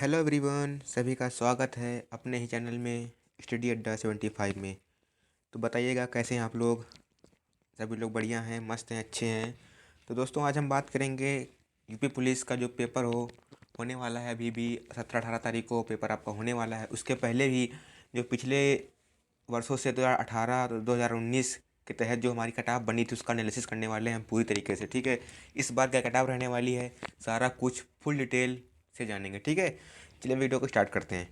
Hello everyone, सभी का स्वागत है अपने ही चैनल में स्टडी अड्डा 75 में। तो बताइएगा कैसे हैं आप लोग। सभी लोग बढ़िया हैं, मस्त हैं, अच्छे हैं। तो दोस्तों आज हम बात करेंगे यूपी पुलिस का जो पेपर होने वाला है। अभी भी 17-18 तारीख को पेपर आपका होने वाला है। उसके पहले भी जो पिछले वर्षों से 2018 2019 के तहत जो हमारी कटाव बनी थी उसका एनालिसिस करने वाले हैं हम पूरी तरीके से। ठीक है, इस बार क्या कटाव रहने वाली है, सारा कुछ फुल डिटेल से जानेंगे। ठीक है, चलिए वीडियो को स्टार्ट करते हैं।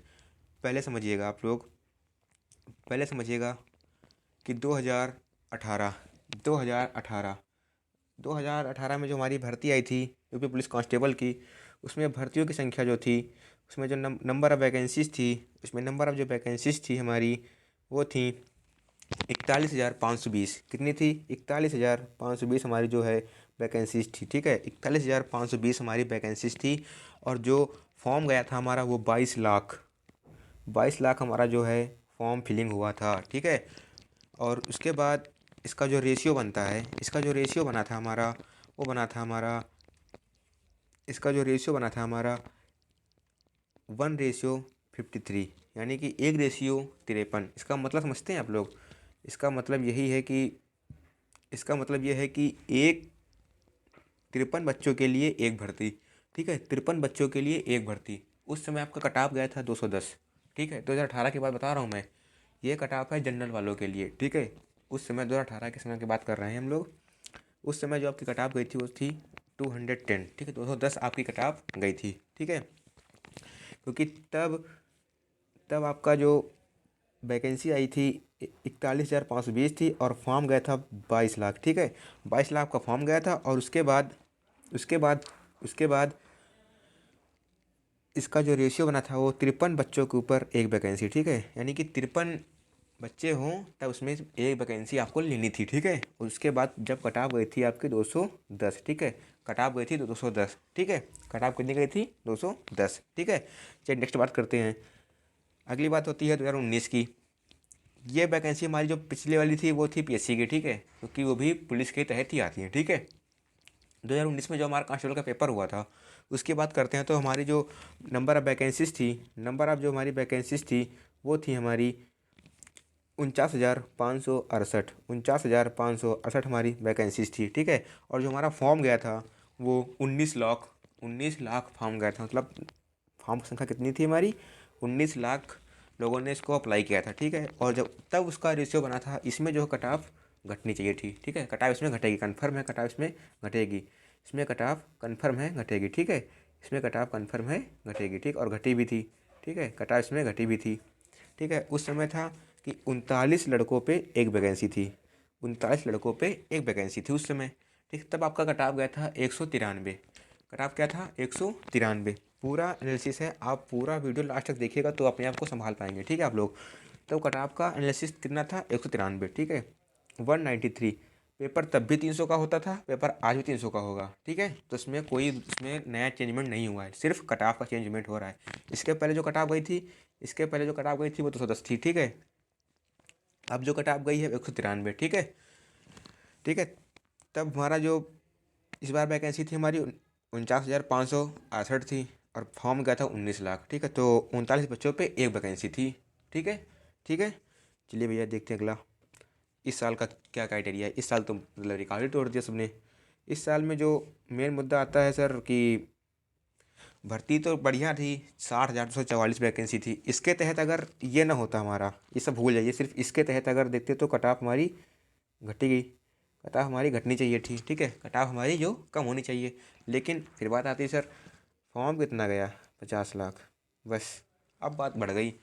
पहले समझिएगा आप लोग, पहले समझिएगा कि 2018 2018 2018 में जो हमारी भर्ती आई थी यूपी पुलिस कांस्टेबल की, उसमें भर्तियों की संख्या जो थी, उसमें जो नंबर ऑफ़ वैकेंसीज थी, उसमें नंबर ऑफ़ जो वैकेंसीज थी हमारी, वो थी 41,520। कितनी थी? 41,520 हमारी जो है वैकेंसीज थी। ठीक है, 41,520 हमारी वैकेंसीज थी। और जो फॉर्म गया था हमारा वो 22 लाख हमारा जो है फॉर्म फिलिंग हुआ था। ठीक है, और उसके बाद इसका जो रेशियो बनता है, इसका जो रेशियो बना था हमारा, वो बना था हमारा, इसका जो रेशियो बना था हमारा 1:53, यानी कि 1:53। इसका मतलब समझते हैं आप लोग? इसका मतलब यही है कि इसका मतलब यह है कि एक 53 बच्चों के लिए एक भर्ती। ठीक है, 53 बच्चों के लिए एक भर्ती। उस समय आपका कटाव गया था 210। ठीक है, 2018 की बात बता रहा हूँ मैं। ये कटाव है जनरल वालों के लिए। ठीक है, उस समय 2018 के समय की बात कर रहे हैं हम लोग। उस समय जो आपकी कटाव गई थी वो थी 210। ठीक है, 210 आपकी कटाव गई थी। ठीक है, क्योंकि तब तब आपका जो वैकेंसी आई थी 41,520 थी और फॉर्म गया था 22 लाख। ठीक है, 22 लाख का फॉर्म गया था। और उसके बाद उसके बाद इसका जो रेशियो बना था वो 53 बच्चों के ऊपर एक वैकेंसी। ठीक है, यानी कि 53 बच्चे हों तब उसमें एक वैकेंसी आपको लेनी थी। ठीक है, उसके बाद जब कटाव गई थी आपकी 210। ठीक है, कटाव गई थी 210। ठीक है, कटाव कितनी गई थी? 210। ठीक है, चलिए नेक्स्ट बात करते हैं। अगली बात होती है 2019 की। ये वैकेंसी हमारी जो पिछले वाली थी वो थी पीएससी की। ठीक है, क्योंकि वो भी पुलिस के तहत ही आती है। ठीक है, 2019 में जो हमारा कांस्टेबल का पेपर हुआ था उसकी बात करते हैं। तो हमारी जो नंबर ऑफ़ वैकेंसीज थी, नंबर ऑफ़ जो हमारी वैकेंसीज थी वो थी हमारी 49,568। 49,568 हमारी वैकेंसीज थी। ठीक है, और जो हमारा फॉर्म गया था वो 19 लाख फॉर्म गया था। मतलब फॉर्म की संख्या कितनी थी हमारी? 19 लाख लोगों ने इसको अप्लाई किया था। ठीक है, और जब तब उसका रेशियो बना था, इसमें जो कटाव घटनी चाहिए थी। ठीक है, कटाव इसमें घटेगी, कन्फर्म है कटाव इसमें घटेगी। इसमें कटाव कन्फर्म है घटेगी। ठीक है, इसमें कटाव कन्फर्म है घटेगी। ठीक, और घटी भी थी। ठीक है, कटाव इसमें घटी भी थी। ठीक है, उस समय था कि 39 लड़कों पे एक वैकेंसी थी। 39 लड़कों पे एक वैकेंसी थी उस समय। ठीक, तब आपका कटाव गया था 193। कटाव क्या था? 193। पूरा एनालिसिस है, आप पूरा वीडियो लास्ट तक देखिएगा तो अपने आप को संभाल पाएंगे। ठीक है आप लोग। तो कटाव का एनालिसिस कितना था? 193। ठीक है, 193। पेपर तब भी 300 का होता था, पेपर आज भी 300 का होगा। ठीक है, तो इसमें नया चेंजमेंट नहीं हुआ है, सिर्फ कटाव का चेंजमेंट हो रहा है। इसके पहले जो कटाव गई थी इसके पहले जो कटाव गई थी वो 210 थी। ठीक है, अब जो कटाव गई है 193। ठीक है, ठीक है, तब हमारा जो इस बार वैकेंसी थी हमारी 49,568 थी और फॉर्म गया था 19 लाख। ठीक है, तो 39 बच्चों पे एक वैकेंसी थी। ठीक है, ठीक है, चलिए भैया देखते हैं अगला। इस साल का क्या क्राइटेरिया है? इस साल तो मतलब रिकॉर्ड ही तोड़ दिया सबने। इस साल में जो मेन मुद्दा आता है सर कि भर्ती तो बढ़िया थी, 60,244 वैकेंसी थी। इसके तहत अगर ये ना होता हमारा, ये सब भूल जाइए, सिर्फ इसके तहत अगर देखते तो कटाव हमारी घटी गई। कटाव हमारी घटनी चाहिए थी। ठीक है, कटाव हमारी जो कम होनी चाहिए। लेकिन फिर बात आती है सर, फॉर्म कितना गया? 50 लाख। बस, अब बात बढ़ गई।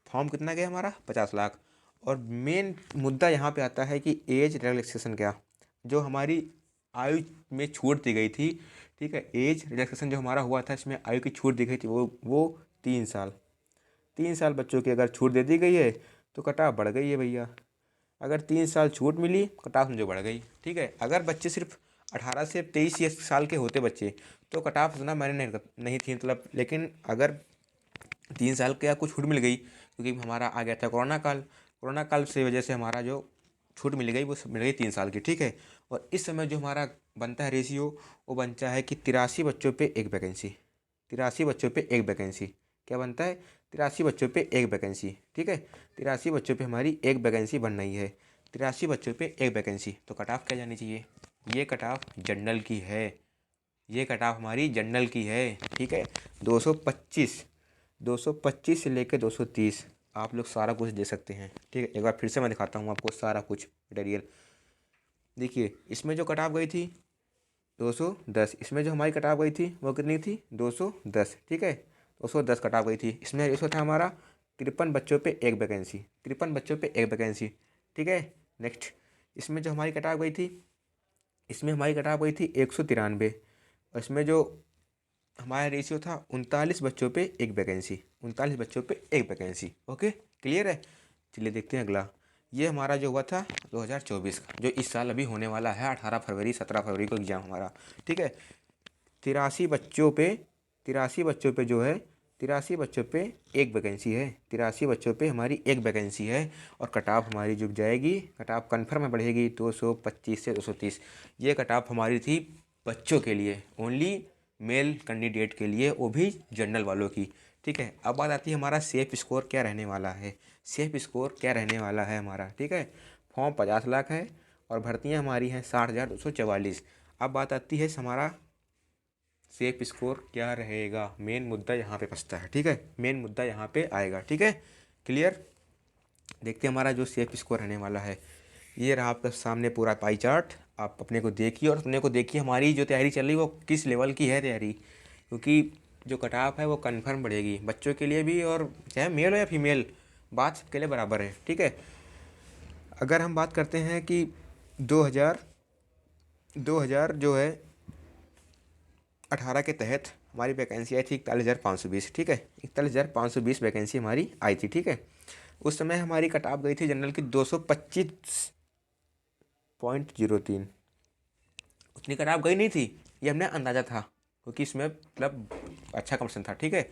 फॉर्म कितना गया हमारा? 50 लाख। और मेन मुद्दा यहाँ पे आता है कि एज रिलैक्सेशन क्या, जो हमारी आयु में छूट दी गई थी। ठीक है, एज रिलैक्सेशन जो हमारा हुआ था इसमें आयु की छूट दी गई थी, वो 3 साल। 3 साल बच्चों की अगर छूट दे दी गई है तो कटाव बढ़ गई है भैया। अगर 3 साल छूट मिली, कटाव समझो बढ़ गई। ठीक है, अगर बच्चे सिर्फ 18 से 23 ये साल के होते बच्चे तो कटाव उतना मैंने नहीं थी मतलब। लेकिन अगर 3 साल का कुछ छूट मिल गई, क्योंकि हमारा आ गया था कोरोना काल, कोरोना काल से वजह से हमारा जो छूट मिल गई वो मिल गई 3 साल की। ठीक है, और इस समय जो हमारा बनता है रेशियो, वो बनता है कि 83 बच्चों पे एक वैकेंसी। 83 बच्चों पे एक वैकेंसी, क्या बनता है, 83 बच्चों पे एक वैकेंसी, ठीक है। 83 बच्चों पे हमारी एक वैकेंसी बन रही है, 83 बच्चों पे एक वैकेंसी। तो कट ऑफ क्या जानी चाहिए, ये कट ऑफ जनरल की है, ये कट ऑफ हमारी जनरल की है, ठीक है। 225 225 से लेकर 230 आप लोग सारा कुछ दे सकते हैं, ठीक है। एक बार फिर से मैं दिखाता हूँ आपको सारा कुछ मटेरियल। देखिए इसमें जो कट ऑफ गई थी 210, इसमें जो हमारी कट ऑफ गई थी वो कितनी थी 210, ठीक है। 210 कट ऑफ गई थी। इसमें इसमें था हमारा 53 बच्चों पे एक वैकेंसी, 53 बच्चों पे एक वैकेंसी, ठीक है। नेक्स्ट इसमें जो हमारी कट ऑफ गई थी, इसमें हमारी कट ऑफ गई थी 193, और इसमें जो हमारा रेशियो था 39 बच्चों पे एक वैकेंसी, 39 बच्चों पे एक वैकेंसी। ओके क्लियर है। चलिए देखते हैं अगला। ये हमारा जो हुआ था 2024 का, जो इस साल अभी होने वाला है 18 फरवरी 17 फरवरी को एग्ज़ाम हमारा, ठीक है। 83 बच्चों पे 83 बच्चों पे जो है 83 बच्चों पे एक वैकेंसी है, 83 बच्चों पे हमारी एक वैकेंसी है। और कट ऑफ हमारी जो जाएगी, कट ऑफ कन्फर्म में बढ़ेगी 225 से 230। ये कट ऑफ हमारी थी बच्चों के लिए, ओनली मेल कैंडिडेट के लिए, वो भी जनरल वालों की, ठीक है। अब बात आती है हमारा सेफ स्कोर क्या रहने वाला है, सेफ स्कोर क्या रहने वाला है हमारा, ठीक है। फॉर्म 50 लाख है और भर्तियां हमारी हैं 60,244। अब बात आती है हमारा सेफ स्कोर क्या रहेगा, मेन मुद्दा यहाँ पे फंसता है, ठीक है। मेन मुद्दा यहाँ पे आएगा, ठीक है। क्लियर। देखते हैं हमारा जो सेफ स्कोर रहने वाला है। ये रहा आपके सामने पूरा पाई चार्ट, आप अपने को देखिए और अपने को देखिए हमारी जो तैयारी चल रही है वो किस लेवल की है तैयारी, क्योंकि जो कट ऑफ है वो कंफर्म बढ़ेगी बच्चों के लिए भी, और चाहे मेल हो या फीमेल, बात सबके लिए बराबर है, ठीक है। अगर हम बात करते हैं कि 2000 जो है 18 के तहत हमारी वैकेंसी आई थी 41,520, ठीक है। 41,520 वैकेंसी हमारी आई थी, ठीक है। उस समय हमारी कट ऑफ गई थी जनरल की 225.03, उतनी कट ऑफ गई नहीं थी, ये हमने अंदाज़ा था, क्योंकि इसमें मतलब अच्छा कंपटीशन था, ठीक है।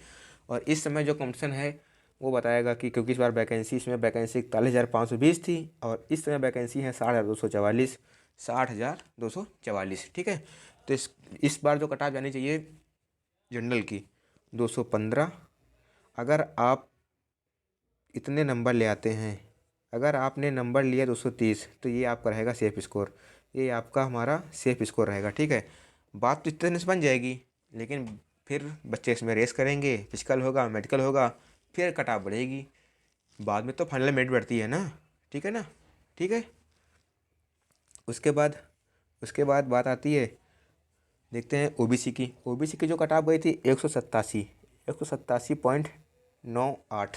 और इस समय जो कंपटीशन है वो बताएगा कि, क्योंकि इस बार वैकेंसी, इसमें वैकेंसी 41,520 थी और इस समय वैकेंसी है 60,244, 60,244, ठीक है। तो इस बार जो कट ऑफ जानी चाहिए जनरल की 215। अगर आप इतने नंबर ले आते हैं, अगर आपने नंबर लिया 230, तो ये आपका रहेगा सेफ स्कोर, ये आपका हमारा सेफ स्कोर रहेगा, ठीक है। बात तो इतने से बन जाएगी, लेकिन फिर बच्चे इसमें रेस करेंगे, फिजिकल होगा, मेडिकल होगा, फिर कट ऑफ बढ़ेगी, बाद में तो फाइनल मेरिट बढ़ती है ना, ठीक है ना, ठीक है। उसके बाद बात आती है, देखते हैं ओबीसी की। ओबीसी की जो कट ऑफ गई थी 187.98,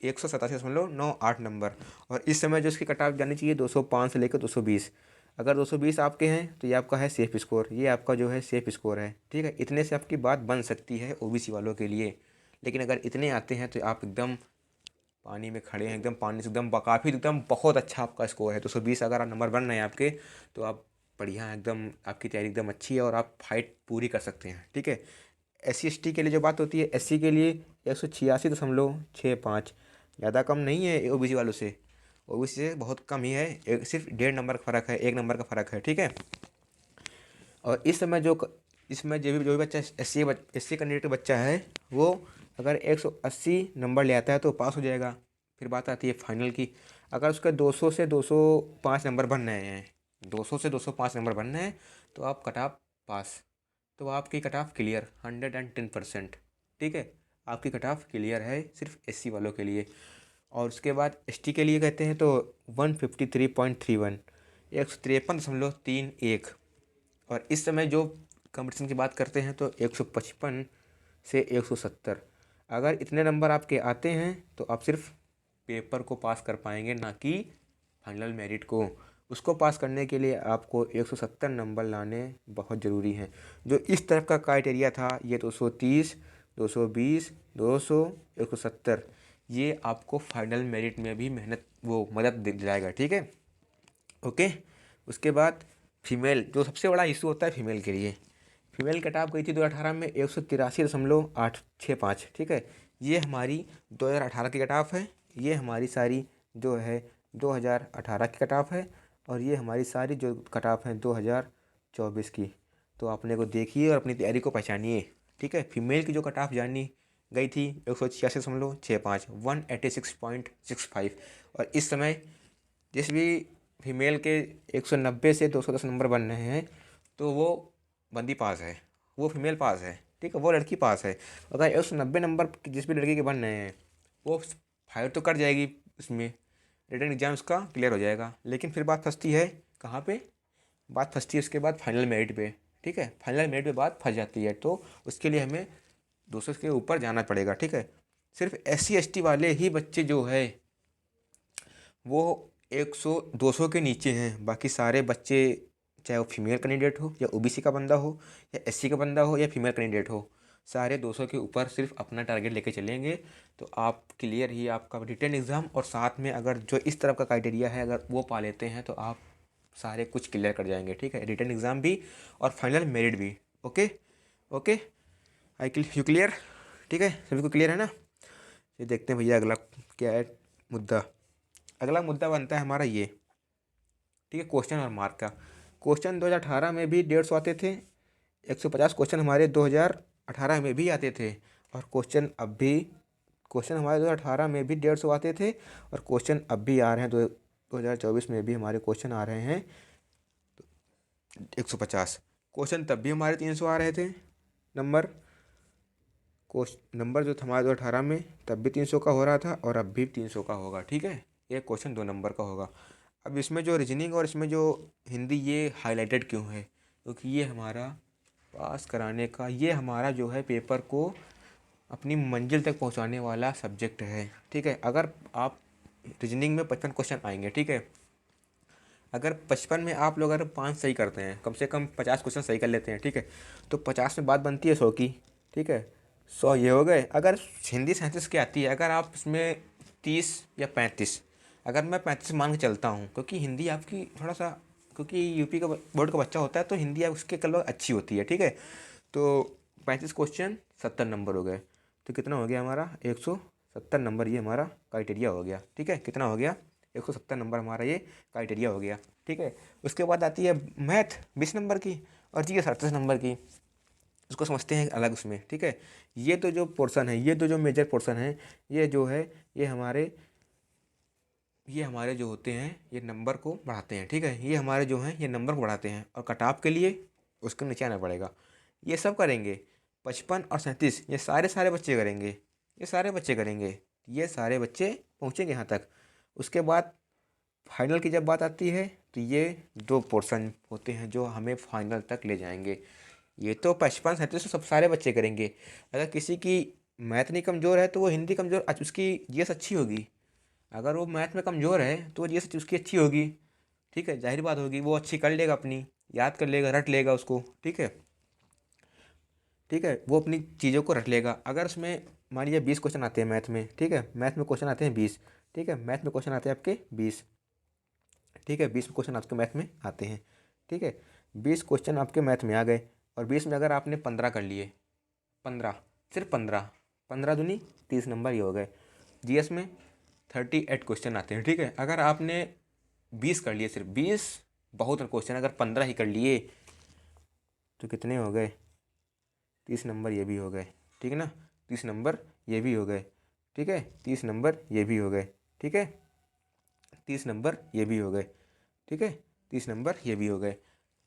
187.98 नंबर। और इस समय जो इसकी कट ऑफ जानी चाहिए 205 से लेकर 220। अगर 220 आपके हैं तो ये आपका है सेफ स्कोर, ये आपका जो है सेफ स्कोर है, ठीक है। इतने से आपकी बात बन सकती है ओबीसी वालों के लिए, लेकिन अगर इतने आते हैं तो आप एकदम पानी में खड़े हैं, एकदम पानी से एकदम काफ़ी एकदम बहुत अच्छा आपका स्कोर है। 220 अगर आप नंबर बन रहे हैं आपके, तो आप बढ़िया एकदम, आपकी तैयारी एकदम अच्छी है और आप फाइट पूरी कर सकते हैं, ठीक है। SC ST के लिए जो बात होती है, SC के लिए 186.65, ज़्यादा कम नहीं है ओबीसी वालों से, ओबीसी से बहुत कम ही है, सिर्फ 1.5 नंबर का फ़र्क है, 1 नंबर का फ़र्क है, ठीक है। और इस समय इसमें जो भी बच्चा SC कैंडिडेट का बच्चा है, वो अगर 180 नंबर ले आता है तो पास हो जाएगा। फिर बात आती है फाइनल की। अगर उसका 200 से 205 नंबर बन रहे हैं, 200 से 205 नंबर बन रहे हैं, तो आप कट ऑफ पास, तो आपकी कट ऑफ क्लियर 110%, ठीक है। आपकी कट ऑफ क्लियर है सिर्फ SC वालों के लिए। और उसके बाद ST के लिए कहते हैं तो 153.31, 153.31। और इस समय जो कंपटीशन की बात करते हैं तो 155 से 170। अगर इतने नंबर आपके आते हैं तो आप सिर्फ पेपर को पास कर पाएंगे, ना कि फाइनल मेरिट को। उसको पास करने के लिए आपको 170 नंबर लाने बहुत ज़रूरी हैं। जो इस तरफ का क्राइटेरिया था, ये 230, 220, 200, 170, ये आपको फाइनल मेरिट में भी मदद दिलाएगा, ठीक है। ओके। उसके बाद फीमेल, जो सबसे बड़ा इशू होता है फीमेल के लिए, फीमेल कट ऑफ गई थी 2018 में 183.865, ठीक है। ये हमारी 2018 की कट ऑफ है, ये हमारी सारी जो है 2018 की कट ऑफ है, और ये हमारी सारी जो कट ऑफ है 2024 की। तो आपने को देखिए और अपनी तैयारी को पहचानिए, ठीक है। फीमेल की जो कट ऑफ जानी गई थी 186.65, 186.65। और इस समय जिस भी फीमेल के 190 से 210 नंबर बन रहे हैं तो वो बंदी पास है, वो फीमेल पास है, ठीक है, वो लड़की पास है। अगर 190 नंबर जिस भी लड़की के बन रहे हैं वो फाइट तो कर जाएगी, उसमें रिटन एग्जाम उसका क्लियर हो जाएगा। लेकिन फिर बात फंसती है कहाँ पे, बात फंसती है उसके बाद फाइनल मेरिट पे, ठीक है, फाइनल मेरिट पे बात फंस जाती है। तो उसके लिए हमें 200 के ऊपर जाना पड़ेगा, ठीक है। सिर्फ SC ST वाले ही बच्चे जो है वो 100 200 के नीचे हैं। बाकी सारे बच्चे चाहे वो फीमेल कैंडिडेट हो या OBC का बंदा हो या SC का बंदा हो या फीमेल कैंडिडेट हो, सारे 200 के ऊपर सिर्फ अपना टारगेट लेके चलेंगे तो आप क्लियर ही आपका रिटन एग्ज़ाम। और साथ में अगर जो इस तरफ का क्राइटेरिया है अगर वो पा लेते हैं तो आप सारे कुछ क्लियर कर जाएंगे, ठीक है, रिटन एग्ज़ाम भी और फाइनल मेरिट भी। Okay okay, I you clear, ठीक है, सभी को क्लियर है ना। ये देखते हैं भैया अगला क्या है मुद्दा। अगला मुद्दा बनता है हमारा ये, ठीक है, क्वेश्चन और मार्क का। क्वेश्चन 2018 में भी 150 आते थे, 150 क्वेश्चन हमारे 2018 में भी आते थे। और क्वेश्चन हमारे 2018 में भी 150 आते थे और क्वेश्चन अब भी आ रहे हैं 2024 में भी हमारे क्वेश्चन आ रहे हैं 150। क्वेश्चन तब भी हमारे 300 आ रहे थे नंबर, नंबर जो था हमारे 2018 में तब भी 300 का हो रहा था और अब भी 300 का होगा, ठीक है। ये क्वेश्चन 2 नंबर का होगा। अब इसमें जो रीजनिंग और इसमें जो हिंदी ये हाईलाइटेड क्यों है, क्योंकि ये हमारा पास कराने का, ये हमारा जो है पेपर को अपनी मंजिल तक पहुंचाने वाला सब्जेक्ट है, ठीक है। अगर आप रीजनिंग में 55 क्वेश्चन आएंगे, ठीक है, अगर 55 में आप लोग अगर 5 सही करते हैं, कम से कम 50 क्वेश्चन सही कर लेते हैं, ठीक है, तो 50 में बात बनती है 100 की, ठीक है, 100 ये हो गए। अगर हिंदी 37 की आती है, अगर आप इसमें 30 या 35, अगर मैं 35 मान के चलता हूँ क्योंकि हिंदी आपकी थोड़ा सा, क्योंकि यूपी का बोर्ड का बच्चा होता है तो हिंदी आप उसके कल अच्छी होती है, ठीक है। तो 35 क्वेश्चन 70 नंबर हो गए, तो कितना हो गया हमारा 170 नंबर, ये हमारा क्राइटेरिया हो गया, ठीक है। कितना हो गया 170 नंबर हमारा ये क्राइटेरिया हो गया, ठीक है। उसके बाद आती है मैथ 20 नंबर की और GS 38 नंबर की, उसको समझते हैं अलग उसमें, ठीक है। ये तो जो पोर्शन है, ये तो जो मेजर पोर्शन है, ये जो है ये हमारे जो होते हैं ये नंबर को बढ़ाते हैं, ठीक है, ये हमारे जो हैं ये नंबर को बढ़ाते हैं और कट ऑफ के लिए उसको नीचे आना पड़ेगा। ये सब करेंगे 55 और 37, ये सारे बच्चे करेंगे, ये सारे बच्चे करेंगे, ये सारे बच्चे पहुँचेंगे यहाँ तक। उसके बाद फाइनल की जब बात आती है तो ये 2 पोर्शन होते हैं जो हमें फाइनल तक ले जाएंगे। ये तो 55 37 तो सब सारे बच्चे करेंगे। अगर किसी की मैथ नहीं कमज़ोर है तो वो हिंदी कमज़ोर, उसकी GS अच्छी होगी। अगर वो मैथ में कमज़ोर है तो वो GS उसकी अच्छी होगी, ठीक है, जाहिर बात होगी, वो अच्छी कर लेगा, अपनी याद कर लेगा, रट लेगा उसको, ठीक है, ठीक है, वो अपनी चीज़ों को रट लेगा। अगर उसमें मान लीजिए 20 क्वेश्चन आते हैं मैथ में, ठीक है, मैथ में क्वेश्चन आते हैं 20, ठीक है, मैथ में क्वेश्चन आते हैं आपके 20, ठीक है, 20 क्वेश्चन आपके मैथ में आते हैं, ठीक है, 20 क्वेश्चन आपके मैथ में आ गए और 20 में अगर आपने 15 कर लिए, 15, सिर्फ 15, 15 दूनी 30 नंबर ये हो गए। GS में 38 क्वेश्चन आते हैं, ठीक है, अगर आपने 20 कर लिए, सिर्फ 20 बहुत क्वेश्चन, अगर 15 ही कर लिए तो कितने हो गए 30 नंबर ये भी हो गए, ठीक है ना, 30 नंबर ये भी हो गए, ठीक है, 30 नंबर ये भी हो गए, ठीक है, 30 नंबर ये भी हो गए, ठीक है, 30 नंबर ये भी हो गए।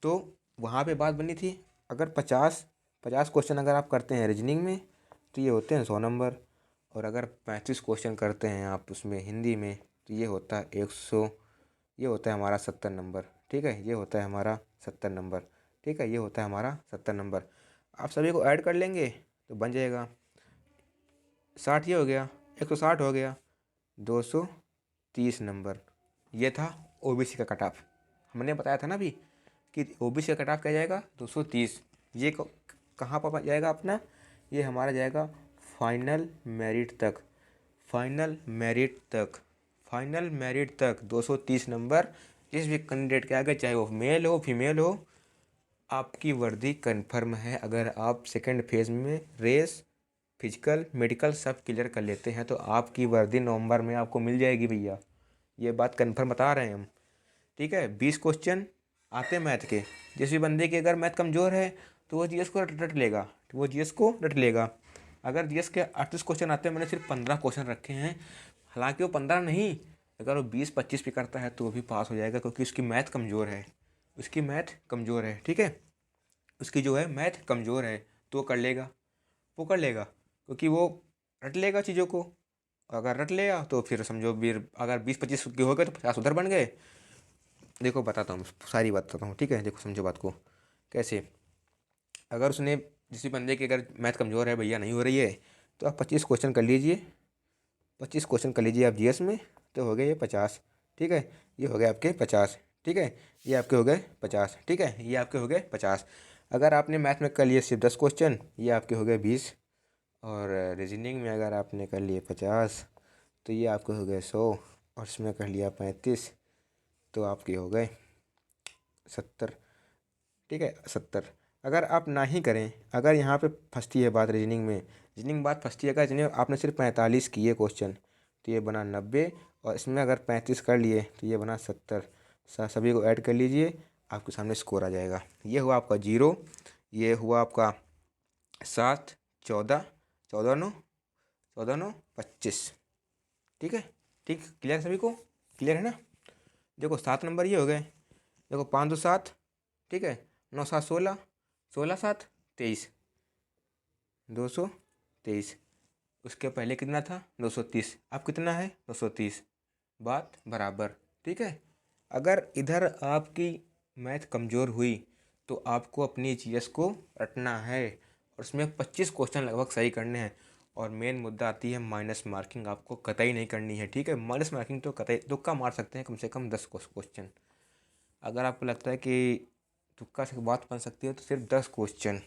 तो वहाँ पे बात बनी थी अगर 50 क्वेश्चन अगर आप करते हैं रीजनिंग में तो ये होते हैं 100 नंबर, और अगर 35 क्वेश्चन करते हैं आप उसमें हिंदी में तो ये होता है 100, ये होता है हमारा 70 नंबर, ठीक है, ये होता है हमारा 70 नंबर, ठीक है, ये होता है हमारा 70 नंबर। आप सभी को ऐड कर लेंगे तो बन जाएगा 60, ये हो गया 160 हो गया 230 नंबर। ये था OBC का कट ऑफ, हमने बताया था ना अभी कि OBC का कट ऑफ क्या जाएगा 230। ये कहाँ पर जाएगा अपना, ये हमारा जाएगा फाइनल मेरिट तक, फाइनल मेरिट तक, फाइनल मेरिट तक 230 नंबर। जिस भी कैंडिडेट के आगे चाहे वो मेल हो फीमेल हो, आपकी वर्दी कन्फर्म है। अगर आप सेकंड फेज में रेस फिजिकल मेडिकल सब क्लियर कर लेते हैं तो आपकी वर्दी नवंबर में आपको मिल जाएगी भैया, ये बात कन्फर्म बता रहे हैं हम, ठीक है। 20 क्वेश्चन आते हैं मैथ के, जिस भी बंदे की अगर मैथ कमज़ोर है तो वो GS को रट लेगा, तो वो GS को रट लेगा। अगर जीएस के 38 क्वेश्चन आते हैं, मैंने सिर्फ 15 क्वेश्चन रखे हैं। हालांकि वो 15 नहीं, अगर वो 20-25 भी करता है तो वो भी पास हो जाएगा, क्योंकि उसकी मैथ कमज़ोर है, उसकी मैथ कमज़ोर है, ठीक है। उसकी जो है मैथ कमज़ोर है, तो वो कर लेगा, वो कर लेगा, क्योंकि वो रट लेगा चीज़ों को। अगर रट लेगा तो फिर समझो, फिर अगर 20-25 के हो गए तो 50 उधर बन गए। देखो बताता हूँ, सारी बात बताता हूँ, ठीक है। देखो समझो बात को कैसे। अगर उसने, किसी बंदे की अगर मैथ कमज़ोर है, भैया नहीं हो रही है, तो आप 25 क्वेश्चन कर लीजिए, 25 क्वेश्चन कर लीजिए आप जीएस में, तो हो गए ये 50, ठीक है। ये हो गए आपके 50, ठीक है। ये आपके हो गए 50, ठीक है। ये आपके हो गए 50। अगर आपने मैथ में कर लिए सिर्फ 10 क्वेश्चन, ये आपके हो गए 20। और रीजनिंग में अगर आपने कर लिए 50, तो ये आपके हो गए 100। और इसमें कर लिया 35, तो आपके हो गए 70, ठीक है, 70। अगर आप ना ही करें, अगर यहाँ पे फंसती है बात रीजनिंग में, रीजनिंग बात फंसती है, अगर रीजनिंग आपने सिर्फ 45 किए क्वेश्चन, तो ये बना 90। और इसमें अगर 35 कर लिए तो ये बना 70। सभी को ऐड कर लीजिए, आपके सामने स्कोर आ जाएगा। ये हुआ आपका 0, ये हुआ आपका 7, 14, 14 9, 14 9, 25, ठीक है। ठीक, क्लियर सभी को, क्लियर है ना। देखो 7 नंबर ये हो गए, देखो 5 2 7, ठीक है। 9 7 16, 16 7 23, 223। उसके पहले कितना था, 230। अब कितना है, 230। बात बराबर, ठीक है। अगर इधर आपकी मैथ कमज़ोर हुई तो आपको अपनी जीएस को रटना है, और उसमें 25 क्वेश्चन लगभग सही करने हैं। और मेन मुद्दा आती है माइनस मार्किंग, आपको कतई नहीं करनी है, ठीक है। माइनस मार्किंग तो कतई तुक्का मार सकते हैं, कम से कम 10 क्वेश्चन। अगर आपको लगता है कि तुक्का से बात बन सकती है, तो सिर्फ 10 क्वेश्चन,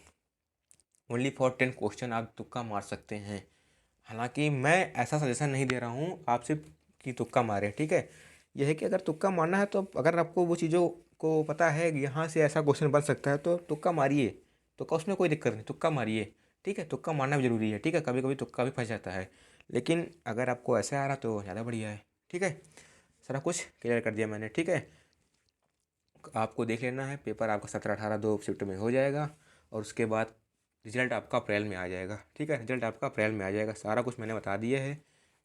ओनली फॉर 10 क्वेश्चन आप तुक्का मार सकते हैं। हालांकि मैं ऐसा सजेशन नहीं दे रहा हूँ आप सिर्फ कि तुक्का मारे, ठीक है। यह है कि अगर तुक्का मारना है, तो अगर आपको वो चीज़ों को पता है कि यहाँ से ऐसा क्वेश्चन बन सकता है, तो तुक्का मारिए। तुक्का, उसमें कोई दिक्कत नहीं, तुक्का मारिए, ठीक है। तुक्का मारना भी ज़रूरी है, ठीक है। कभी कभी तुक्का भी फंस जाता है, लेकिन अगर आपको ऐसा आ रहा तो ज़्यादा बढ़िया है, ठीक है। सारा कुछ क्लियर कर दिया मैंने, ठीक है। आपको देख लेना है, पेपर आपका 17-18 2 शिफ्ट में हो जाएगा। और उसके बाद रिजल्ट आपका अप्रैल में आ जाएगा, ठीक है। रिजल्ट आपका अप्रैल में आ जाएगा, सारा कुछ मैंने बता दिया है।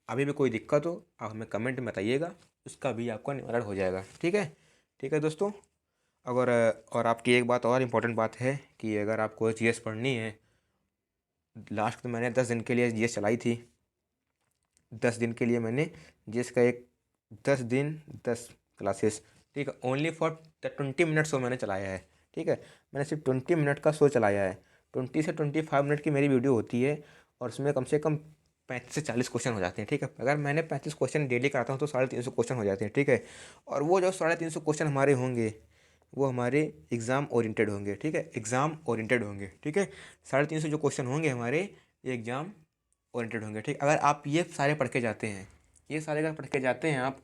अभी भी कोई दिक्कत हो आप हमें कमेंट में बताइएगा, उसका भी आपका निवारण हो जाएगा, ठीक है। ठीक है दोस्तों। अगर और आपकी एक बात और इम्पोर्टेंट बात है कि अगर आपको जीएस पढ़नी है, लास्ट में मैंने 10 दिन के लिए जीएस चलाई थी। 10 दिन के लिए मैंने जीएस का एक 10 दिन 10 क्लासेस, ठीक है, ओनली फॉर 20 मिनट शो मैंने चलाया है, ठीक है। मैंने सिर्फ 20 मिनट का शो चलाया है। 20 से 25 मिनट की मेरी वीडियो होती है, और उसमें कम से कम 35 से 40 क्वेश्चन हो जाते हैं, ठीक है। अगर मैंने 35 क्वेश्चन डेली कराता हूँ तो 350 क्वेश्चन हो जाते हैं, ठीक है। और वो जो 350 क्वेश्चन हमारे होंगे, वो हमारे एग्ज़ाम ओरिएंटेड होंगे, ठीक है। एग्ज़ाम ओरिएंटेड होंगे, ठीक है। 350 जो क्वेश्चन होंगे हमारे, ये एग्ज़ाम ओरिएंटेड होंगे, ठीक। अगर आप ये सारे पढ़ के जाते हैं, ये सारे अगर पढ़ के जाते हैं आप,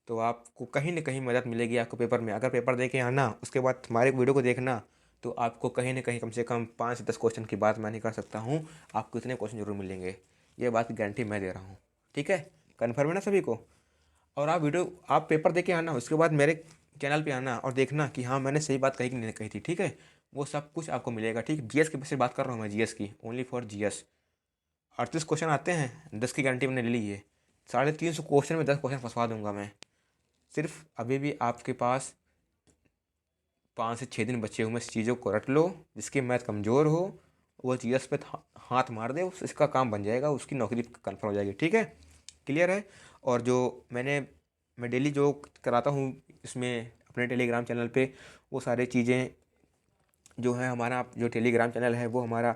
तो आपको कहीं ना कहीं मदद मिलेगी आपको पेपर में। अगर पेपर दे के आना, उसके बाद हमारे वीडियो को देखना, तो आपको कहीं ना कहीं कम से कम 5 से 10 क्वेश्चन की बात मैं नहीं कर सकता हूँ, आपको इतने क्वेश्चन जरूर मिलेंगे। ये बात की गारंटी मैं दे रहा हूँ, ठीक है। कन्फर्म है ना सभी को। और आप पेपर दे के आना, उसके बाद मेरे चैनल पे आना और देखना कि हाँ मैंने सही बात कही कि नहीं कही थी, ठीक है। वो सब कुछ आपको मिलेगा, ठीक। जीएस की से बात कर रहा हूँ मैं, जीएस की, ओनली फॉर जीएस। 38 क्वेश्चन आते हैं, 10 की गारंटी मैंने ले ली है। 350 क्वेश्चन में 10 क्वेश्चन फंसवा दूंगा मैं। सिर्फ अभी भी आपके पास 5 से 6 दिन बचे हुए, इस चीज़ों को रट लो। जिसकी मैथ कमज़ोर हो, वो जीएस पे हाथ मार दे, इसका काम बन जाएगा, उसकी नौकरी कन्फर्म हो जाएगी, ठीक है। क्लियर है। और जो मैं डेली जो कराता हूँ इसमें अपने टेलीग्राम चैनल पे, वो सारी चीज़ें जो है, हमारा जो टेलीग्राम चैनल है वो हमारा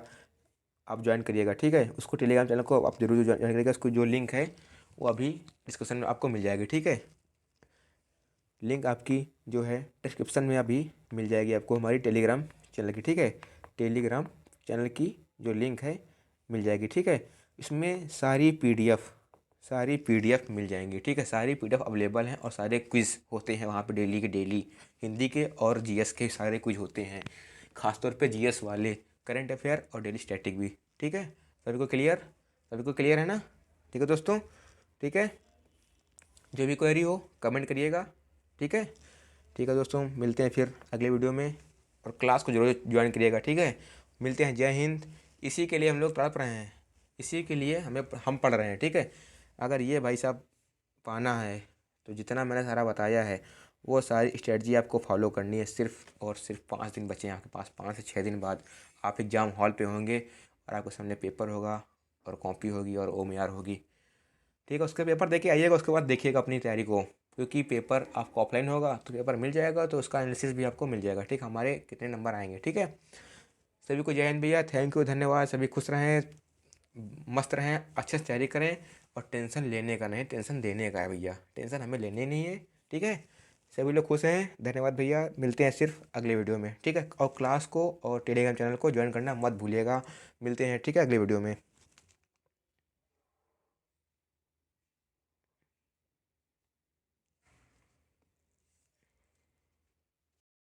आप ज्वाइन करिएगा, ठीक है। उसको टेलीग्राम चैनल को आप जरूर ज्वाइन करिएगा। उसको जो लिंक है वो अभी डिस्क्रिप्शन में आपको मिल जाएगी, ठीक है। लिंक आपकी जो है डिस्क्रिप्शन में अभी मिल जाएगी आपको, हमारी टेलीग्राम चैनल की, ठीक है। टेलीग्राम चैनल की जो लिंक है मिल जाएगी, ठीक है। इसमें सारी पीडीएफ मिल जाएंगी, ठीक है। सारी पीडीएफ अवेलेबल हैं, और सारे क्विज़ होते हैं वहाँ पे डेली के डेली, हिंदी के और जीएस के सारे क्विज होते हैं। खासतौर पे जीएस वाले, करंट अफेयर और डेली स्टैटिक भी, ठीक है। सभी को क्लियर है ना, ठीक है दोस्तों, ठीक है। जो भी क्वेरी हो कमेंट करिएगा, ठीक है। ठीक है दोस्तों, मिलते हैं फिर अगले वीडियो में, और क्लास को जरूर ज्वाइन करिएगा, ठीक है। मिलते हैं, जय हिंद। इसी के लिए हम लोग तड़प रहे हैं, इसी के लिए हम पढ़ रहे हैं, ठीक है। अगर ये भाई साहब पाना है तो जितना मैंने सारा बताया है वो सारी स्ट्रेटजी आपको फॉलो करनी है। सिर्फ और सिर्फ 5 दिन बचे हैं आपके पास। 5 से 6 दिन बाद आप एग्ज़ाम हॉल पे होंगे और आपके सामने पेपर होगा और कॉपी होगी और OMR होगी, ठीक है। उसका पेपर देके आइएगा, उसके बाद देखिएगा अपनी तैयारी को, क्योंकि पेपर आपको ऑफलाइन होगा तो पेपर मिल जाएगा तो उसका एनालिसिस भी आपको मिल जाएगा, ठीक। हमारे कितने नंबर आएंगे, ठीक है। सभी को जय हिंद भैया, थैंक यू, धन्यवाद। सभी खुश रहें, मस्त रहें, अच्छे से तैयारी करें और टेंशन लेने का नहीं, टेंशन देने का है भैया। टेंशन हमें लेनी नहीं है, ठीक है। सभी लोग खुश हैं, धन्यवाद भैया। मिलते हैं सिर्फ अगले वीडियो में, ठीक है। और क्लास को और टेलीग्राम चैनल को ज्वाइन करना मत भूलिएगा। मिलते हैं, ठीक है, अगले वीडियो में।